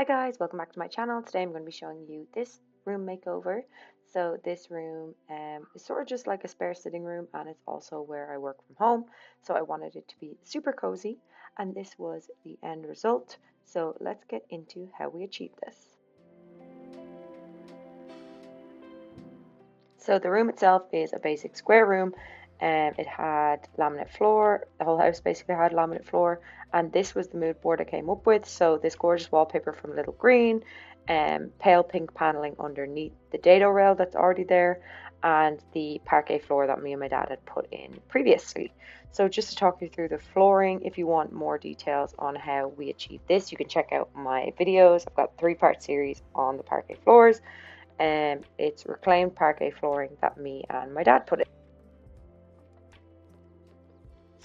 Hi guys, welcome back to my channel. Today I'm going to be showing you this room makeover. So this room is sort of just like a spare sitting room, and it's also where I work from home. So I wanted it to be super cozy, and this was the end result. So let's get into how we achieved this. So the room itself is a basic square room. It had laminate floor. The whole house basically had laminate floor, and this was the mood board I came up with. So this gorgeous wallpaper from Little Green, pale pink paneling underneath the dado rail that's already there, and the parquet floor that me and my dad had put in previously. So just to talk you through the flooring, if you want more details on how we achieved this, you can check out my videos. I've got a 3-part series on the parquet floors. It's reclaimed parquet flooring that me and my dad put in.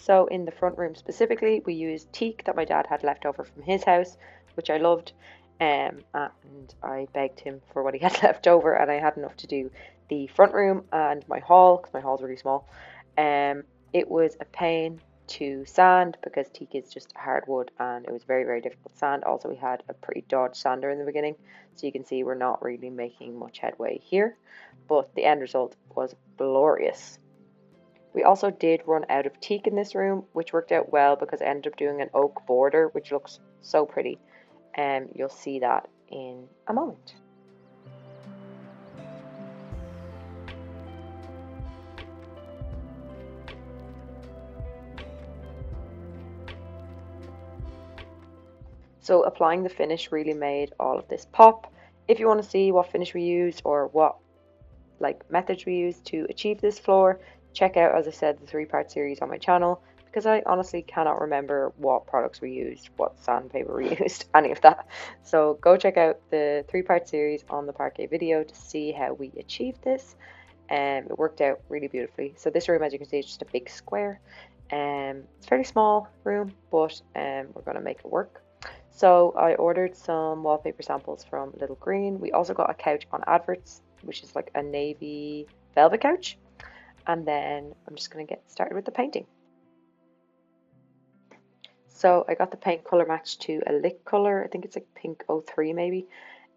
So in the front room specifically, we used teak that my dad had left over from his house, which I loved, and I begged him for what he had left over, and I had enough to do the front room and my hall, because my hall's really small. It was a pain to sand because teak is just hardwood, and it was very, very difficult to sand. Also, we had a pretty dodgy sander in the beginning, so you can see we're not really making much headway here, but the end result was glorious. We also did run out of teak in this room, which worked out well because I ended up doing an oak border, which looks so pretty. You'll see that in a moment. So applying the finish really made all of this pop. If you want to see what finish we used or what methods we used to achieve this floor, check out, as I said, the 3-part series on my channel, because I honestly cannot remember what products we used, what sandpaper we used, any of that. So go check out the 3-part series on the parquet video to see how we achieved this. It worked out really beautifully. So this room, as you can see, is just a big square. It's a fairly small room, but we're going to make it work. So I ordered some wallpaper samples from Little Green. We also got a couch on adverts, which is like a navy velvet couch. And then I'm just going to get started with the painting. So I got the paint color matched to a lick color. I think it's like pink 03 maybe.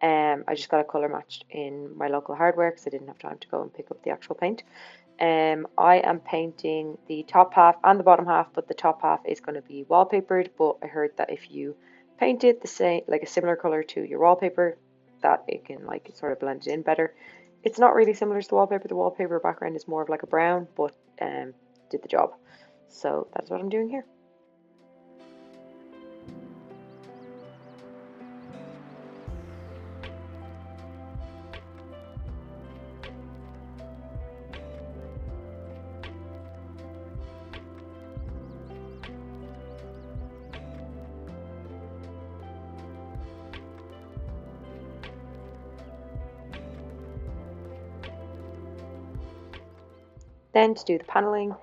I just got a color matched in my local hardware because I didn't have time to go and pick up the actual paint. I am painting the top half and the bottom half, but the top half is going to be wallpapered. But I heard that if you paint it the same, like a similar color to your wallpaper, that it can like sort of blend it in better. It's not really similar to the wallpaper. The wallpaper background is more of like a brown, but did the job. So that's what I'm doing here. Then to do the paneling,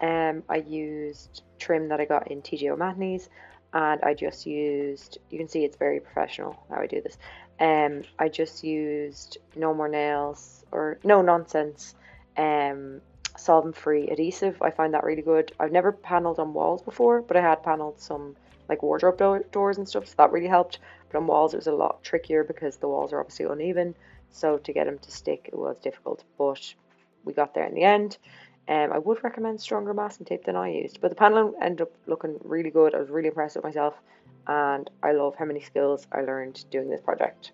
I used trim that I got in TJ O'Mahony's, and I just used, you can see it's very professional how I do this. I just used No More Nails or No Nonsense solvent-free adhesive. I find that really good. I've never panelled on walls before, but I had panelled some like wardrobe doors and stuff, so that really helped. But on walls it was a lot trickier because the walls are obviously uneven, so to get them to stick it was difficult, but we got there in the end. I would recommend stronger masking tape than I used, but the paneling ended up looking really good. I was really impressed with myself, and I love how many skills I learned doing this project.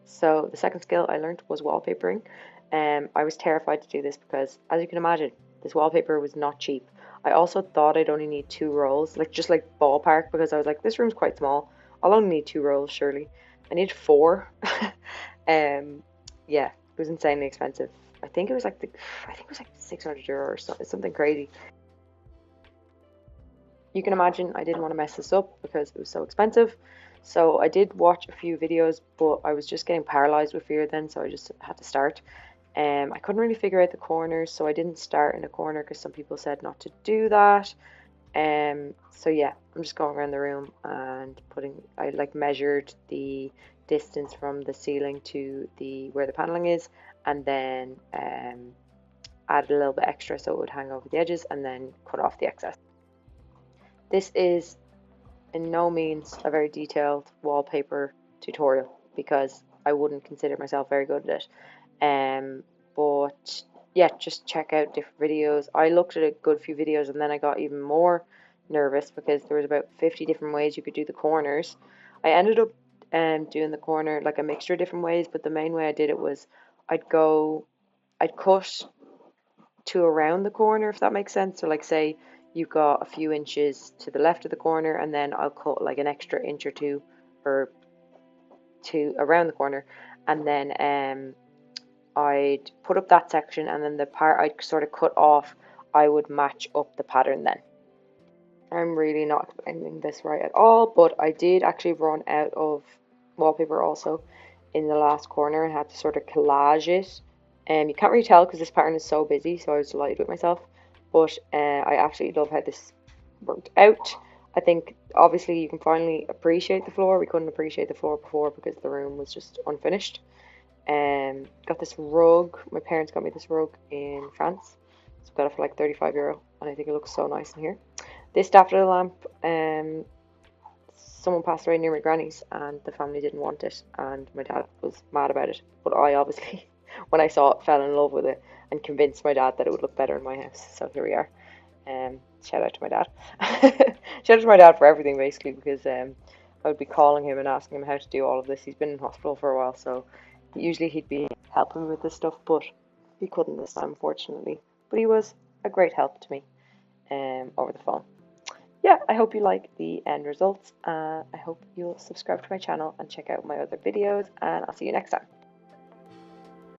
So the second skill I learned was wallpapering. I was terrified to do this because, as you can imagine, this wallpaper was not cheap. I also thought I'd only need 2 rolls, like just like ballpark, because I was like, this room's quite small. I'll only need 2 rolls, surely. I need 4. Yeah, it was insanely expensive. I think it was like €600 or something crazy. You can imagine I didn't want to mess this up because it was so expensive. So I did watch a few videos, but I was just getting paralyzed with fear then, so I just had to start. I couldn't really figure out the corners, so I didn't start in a corner because some people said not to do that. So yeah, I'm just going around the room and I like measured the distance from the ceiling to where the paneling is, and then added a little bit extra so it would hang over the edges, and then cut off the excess. This is in no means a very detailed wallpaper tutorial because I wouldn't consider myself very good at it. But yeah, just check out different videos. I looked at a good few videos and then I got even more nervous because there was about 50 different ways you could do the corners. I ended up doing the corner like a mixture of different ways, but the main way I did it was I'd cut to around the corner, if that makes sense. So like say you've got a few inches to the left of the corner and then I'll cut like an extra inch or two or two around the corner, and then I'd put up that section, and then the part I'd sort of cut off I would match up the pattern then. I'm really not explaining this right at all, but I did actually run out of wallpaper also in the last corner and had to sort of collage it. You can't really tell because this pattern is so busy, so I was delighted with myself. But I absolutely love how this worked out. I think obviously you can finally appreciate the floor. We couldn't appreciate the floor before because the room was just unfinished. Got this rug. My parents got me this rug in France. So I got it for like €35, and I think it looks so nice in here. This daffodil lamp, someone passed away near my granny's, and the family didn't want it, and my dad was mad about it. But I obviously, when I saw it, fell in love with it and convinced my dad that it would look better in my house. So here we are. Shout out to my dad. Shout out to my dad for everything basically, because I would be calling him and asking him how to do all of this. He's been in hospital for a while, so usually he'd be helping me with this stuff, but he couldn't this time, unfortunately. But he was a great help to me over the phone. Yeah, I hope you like the end results. I hope you'll subscribe to my channel and check out my other videos, and I'll see you next time.